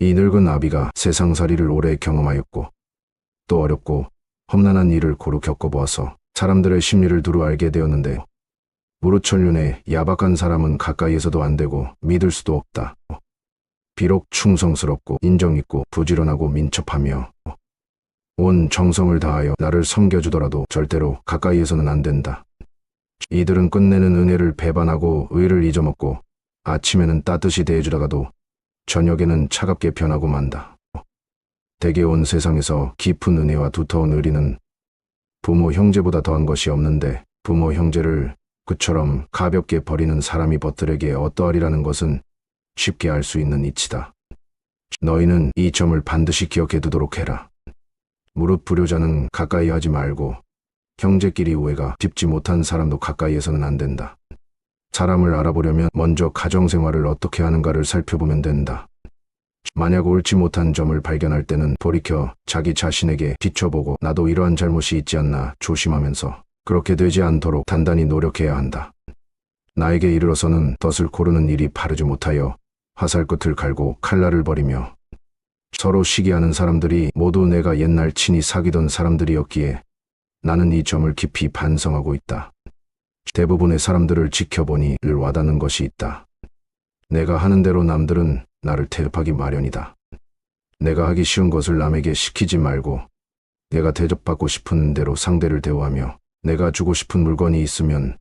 이 늙은 아비가 세상살이를 오래 경험하였고 또 어렵고 험난한 일을 고루 겪어보아서 사람들의 심리를 두루 알게 되었는데 무르천륜의 야박한 사람은 가까이에서도 안 되고 믿을 수도 없다. 비록 충성스럽고 인정있고 부지런하고 민첩하며 온 정성을 다하여 나를 섬겨주더라도 절대로 가까이에서는 안 된다. 이들은 끝내는 은혜를 배반하고 의를 잊어먹고 아침에는 따뜻이 대해주다가도 저녁에는 차갑게 변하고 만다. 대개 온 세상에서 깊은 은혜와 두터운 의리는 부모 형제보다 더한 것이 없는데 부모 형제를 그처럼 가볍게 버리는 사람이 벗들에게 어떠하리라는 것은 쉽게 알 수 있는 이치다. 너희는 이 점을 반드시 기억해 두도록 해라. 무릎 불효자는 가까이 하지 말고 형제끼리 우애가 깊지 못한 사람도 가까이에서는 안 된다. 사람을 알아보려면 먼저 가정생활을 어떻게 하는가를 살펴보면 된다. 만약 옳지 못한 점을 발견할 때는 돌이켜 자기 자신에게 비춰보고 나도 이러한 잘못이 있지 않나 조심하면서 그렇게 되지 않도록 단단히 노력해야 한다. 나에게 이르러서는 덫을 고르는 일이 바르지 못하여 화살 끝을 갈고 칼날을 버리며 서로 시기하는 사람들이 모두 내가 옛날 친히 사귀던 사람들이었기에 나는 이 점을 깊이 반성하고 있다. 대부분의 사람들을 지켜보니 늘 와닿는 것이 있다. 내가 하는 대로 남들은 나를 태흡하기 마련이다. 내가 하기 쉬운 것을 남에게 시키지 말고 내가 대접받고 싶은 대로 상대를 대우하며 내가 주고 싶은 물건이 있으면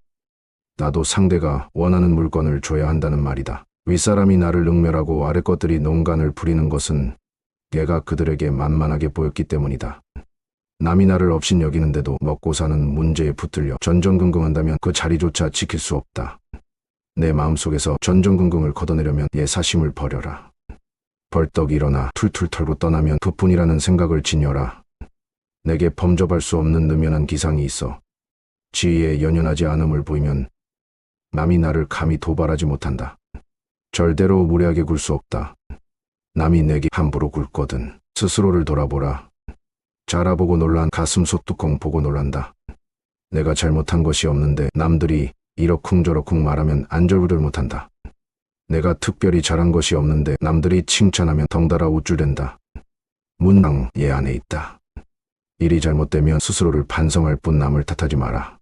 나도 상대가 원하는 물건을 줘야 한다는 말이다. 윗사람이 나를 능멸하고 아래 것들이 농간을 부리는 것은 내가 그들에게 만만하게 보였기 때문이다. 남이 나를 업신여기는데도 먹고 사는 문제에 붙들려 전전긍긍한다면 그 자리조차 지킬 수 없다. 내 마음속에서 전전긍긍을 걷어내려면 예사심을 버려라. 벌떡 일어나 툴툴 털고 떠나면 부푼이라는 생각을 지녀라. 내게 범접할 수 없는 느면한 기상이 있어 지위에 연연하지 않음을 보이면 남이 나를 감히 도발하지 못한다. 절대로 무례하게 굴 수 없다. 남이 내게 함부로 굴거든 스스로를 돌아보라. 자라보고 놀란 가슴 소뚜껑 보고 놀란다. 내가 잘못한 것이 없는데 남들이 이러쿵저러쿵 말하면 안절부절 못한다. 내가 특별히 잘한 것이 없는데 남들이 칭찬하면 덩달아 우쭐댄다. 문장 얘 안에 있다. 일이 잘못되면 스스로를 반성할 뿐 남을 탓하지 마라.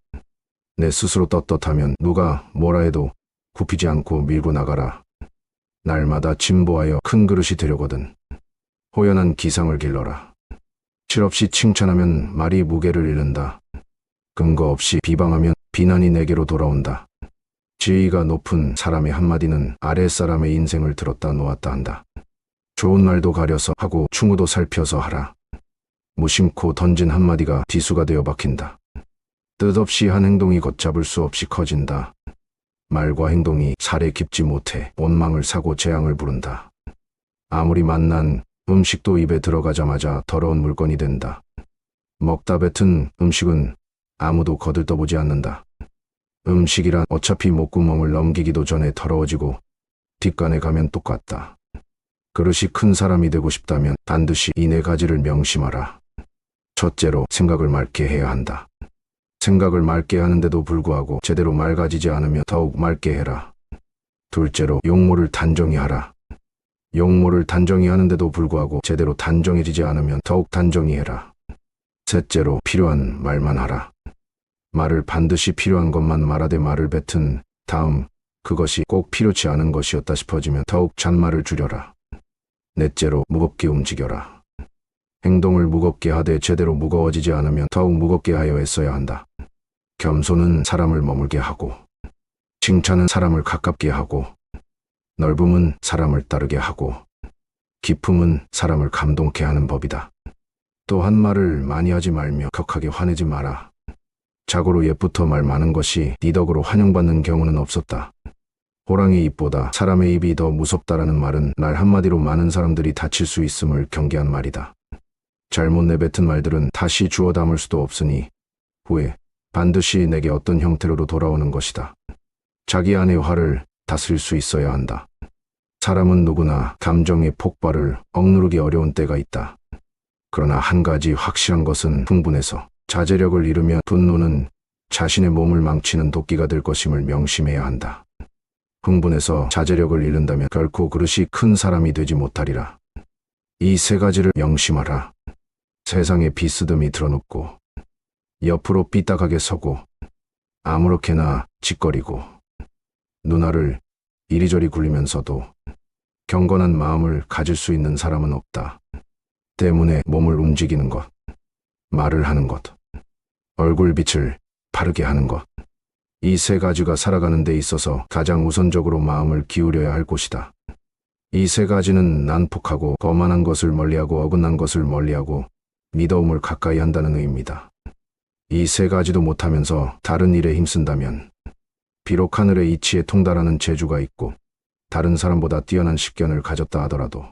내 스스로 떳떳하면 누가 뭐라 해도 굽히지 않고 밀고 나가라. 날마다 진보하여 큰 그릇이 되려거든. 호연한 기상을 길러라. 실없이 칭찬하면 말이 무게를 잃는다. 근거 없이 비방하면 비난이 내게로 돌아온다. 지위가 높은 사람의 한마디는 아랫사람의 인생을 들었다 놓았다 한다. 좋은 말도 가려서 하고 충우도 살펴서 하라. 무심코 던진 한마디가 비수가 되어 박힌다. 뜻없이 한 행동이 걷잡을 수 없이 커진다. 말과 행동이 살에 깊지 못해 원망을 사고 재앙을 부른다. 아무리 맛난 음식도 입에 들어가자마자 더러운 물건이 된다. 먹다 뱉은 음식은 아무도 거들떠보지 않는다. 음식이란 어차피 목구멍을 넘기기도 전에 더러워지고 뒷간에 가면 똑같다. 그릇이 큰 사람이 되고 싶다면 반드시 이 네 가지를 명심하라. 첫째로 생각을 맑게 해야 한다. 생각을 맑게 하는데도 불구하고 제대로 맑아지지 않으면 더욱 맑게 해라. 둘째로 용모를 단정히 하라. 용모를 단정히 하는데도 불구하고 제대로 단정해지지 않으면 더욱 단정히 해라. 셋째로 필요한 말만 하라. 말을 반드시 필요한 것만 말하되 말을 뱉은 다음 그것이 꼭 필요치 않은 것이었다 싶어지면 더욱 잔말을 줄여라. 넷째로 무겁게 움직여라. 행동을 무겁게 하되 제대로 무거워지지 않으면 더욱 무겁게 하여 애써야 한다. 겸손은 사람을 머물게 하고 칭찬은 사람을 가깝게 하고 넓음은 사람을 따르게 하고 기품은 사람을 감동케 하는 법이다. 또 한 말을 많이 하지 말며 격하게 화내지 마라. 자고로 옛부터 말 많은 것이 네 덕으로 환영받는 경우는 없었다. 호랑이 입보다 사람의 입이 더 무섭다라는 말은 날 한마디로 많은 사람들이 다칠 수 있음을 경계한 말이다. 잘못 내뱉은 말들은 다시 주워 담을 수도 없으니 후에 반드시 내게 어떤 형태로도 돌아오는 것이다. 자기 안의 화를 다스릴 수 있어야 한다. 사람은 누구나 감정의 폭발을 억누르기 어려운 때가 있다. 그러나 한 가지 확실한 것은 흥분해서 자제력을 잃으면 분노는 자신의 몸을 망치는 도끼가 될 것임을 명심해야 한다. 흥분해서 자제력을 잃는다면 결코 그릇이 큰 사람이 되지 못하리라. 이 세 가지를 명심하라. 세상에 비스듬히 드러눕고 옆으로 삐딱하게 서고 아무렇게나 짓거리고 눈알을 이리저리 굴리면서도 경건한 마음을 가질 수 있는 사람은 없다. 때문에 몸을 움직이는 것, 말을 하는 것, 얼굴빛을 바르게 하는 것. 이 세 가지가 살아가는 데 있어서 가장 우선적으로 마음을 기울여야 할 곳이다. 이 세 가지는 난폭하고 거만한 것을 멀리하고 어긋난 것을 멀리하고 미더움을 가까이 한다는 의미입니다. 이 세 가지도 못하면서 다른 일에 힘쓴다면 비록 하늘의 이치에 통달하는 재주가 있고 다른 사람보다 뛰어난 식견을 가졌다 하더라도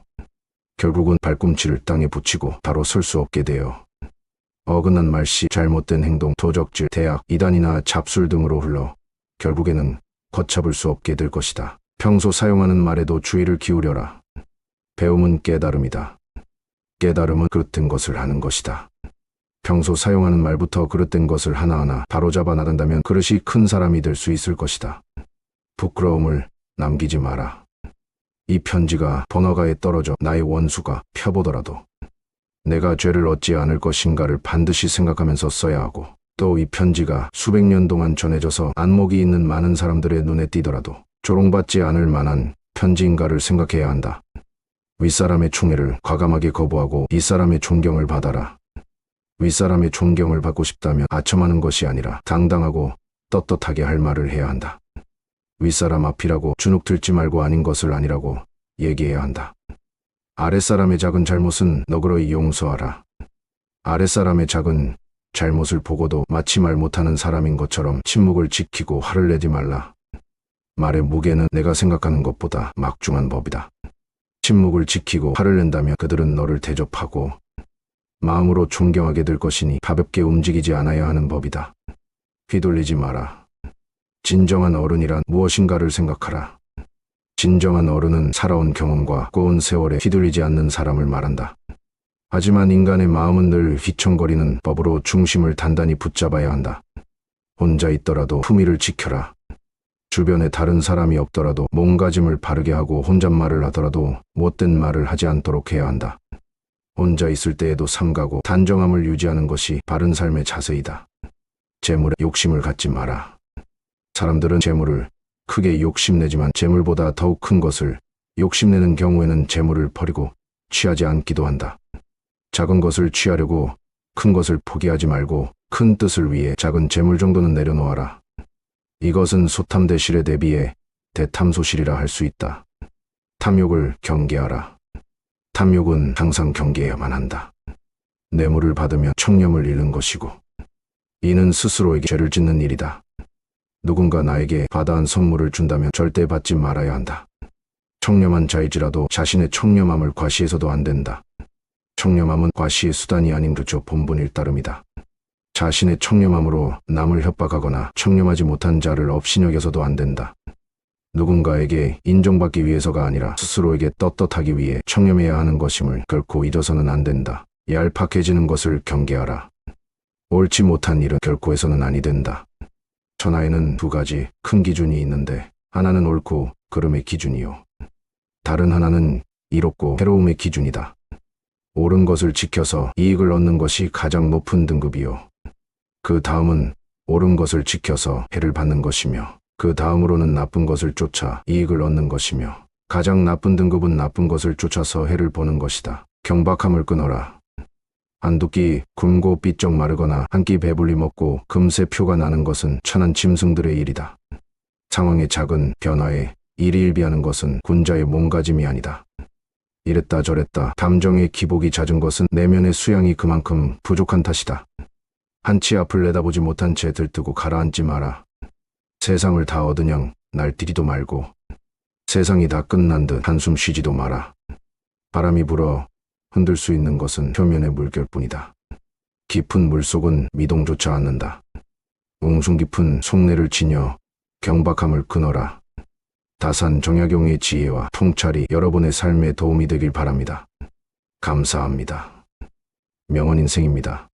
결국은 발꿈치를 땅에 붙이고 바로 설 수 없게 되어 어긋난 말씨, 잘못된 행동, 도적질, 대악, 이단이나 잡술 등으로 흘러 결국에는 걷잡을 수 없게 될 것이다. 평소 사용하는 말에도 주의를 기울여라. 배움은 깨달음이다. 깨달음은 그릇된 것을 하는 것이다. 평소 사용하는 말부터 그릇된 것을 하나하나 바로잡아 나간다면 그릇이 큰 사람이 될 수 있을 것이다. 부끄러움을 남기지 마라. 이 편지가 번화가에 떨어져 나의 원수가 펴보더라도 내가 죄를 얻지 않을 것인가를 반드시 생각하면서 써야 하고, 또 이 편지가 수백 년 동안 전해져서 안목이 있는 많은 사람들의 눈에 띄더라도 조롱받지 않을 만한 편지인가를 생각해야 한다. 윗사람의 충애를 과감하게 거부하고 윗사람의 존경을 받아라. 윗사람의 존경을 받고 싶다면 아첨하는 것이 아니라 당당하고 떳떳하게 할 말을 해야 한다. 윗사람 앞이라고 주눅 들지 말고 아닌 것을 아니라고 얘기해야 한다. 아랫사람의 작은 잘못은 너그러이 용서하라. 아랫사람의 작은 잘못을 보고도 마치 말 못하는 사람인 것처럼 침묵을 지키고 화를 내지 말라. 말의 무게는 내가 생각하는 것보다 막중한 법이다. 침묵을 지키고 화를 낸다면 그들은 너를 대접하고 마음으로 존경하게 될 것이니 가볍게 움직이지 않아야 하는 법이다. 휘둘리지 마라. 진정한 어른이란 무엇인가를 생각하라. 진정한 어른은 살아온 경험과 꼬은 세월에 휘둘리지 않는 사람을 말한다. 하지만 인간의 마음은 늘 휘청거리는 법으로 중심을 단단히 붙잡아야 한다. 혼자 있더라도 품위를 지켜라. 주변에 다른 사람이 없더라도 몸가짐을 바르게 하고 혼잣말을 하더라도 못된 말을 하지 않도록 해야 한다. 혼자 있을 때에도 삼가고 단정함을 유지하는 것이 바른 삶의 자세이다. 재물에 욕심을 갖지 마라. 사람들은 재물을 크게 욕심내지만 재물보다 더욱 큰 것을 욕심내는 경우에는 재물을 버리고 취하지 않기도 한다. 작은 것을 취하려고 큰 것을 포기하지 말고 큰 뜻을 위해 작은 재물 정도는 내려놓아라. 이것은 소탐대실에 대비해 대탐소실이라 할 수 있다. 탐욕을 경계하라. 탐욕은 항상 경계해야만 한다. 뇌물을 받으면 청렴을 잃는 것이고 이는 스스로에게 죄를 짓는 일이다. 누군가 나에게 받아한 선물을 준다면 절대 받지 말아야 한다. 청렴한 자일지라도 자신의 청렴함을 과시해서도 안 된다. 청렴함은 과시의 수단이 아닌 그저 본분일 따름이다. 자신의 청렴함으로 남을 협박하거나 청렴하지 못한 자를 업신여겨서도 안 된다. 누군가에게 인정받기 위해서가 아니라 스스로에게 떳떳하기 위해 청렴해야 하는 것임을 결코 잊어서는 안 된다. 얄팍해지는 것을 경계하라. 옳지 못한 일은 결코 해서는 아니 된다. 천하에는 두 가지 큰 기준이 있는데 하나는 옳고 그름의 기준이요. 다른 하나는 이롭고 해로움의 기준이다. 옳은 것을 지켜서 이익을 얻는 것이 가장 높은 등급이요. 그 다음은 옳은 것을 지켜서 해를 받는 것이며 그 다음으로는 나쁜 것을 쫓아 이익을 얻는 것이며 가장 나쁜 등급은 나쁜 것을 쫓아서 해를 보는 것이다. 경박함을 끊어라. 한두 끼 굶고 삐쩍 마르거나 한 끼 배불리 먹고 금세 표가 나는 것은 천한 짐승들의 일이다. 상황의 작은 변화에 일희일비하는 것은 군자의 몸가짐이 아니다. 이랬다 저랬다 감정의 기복이 잦은 것은 내면의 수양이 그만큼 부족한 탓이다. 한치 앞을 내다보지 못한 채 들뜨고 가라앉지 마라. 세상을 다 얻으냥 날뛰지도 말고 세상이 다 끝난 듯 한숨 쉬지도 마라. 바람이 불어 흔들 수 있는 것은 표면의 물결뿐이다. 깊은 물속은 미동조차 않는다. 웅숭 깊은 속내를 지녀 경박함을 끊어라. 다산 정약용의 지혜와 통찰이 여러분의 삶에 도움이 되길 바랍니다. 감사합니다. 명언인생입니다.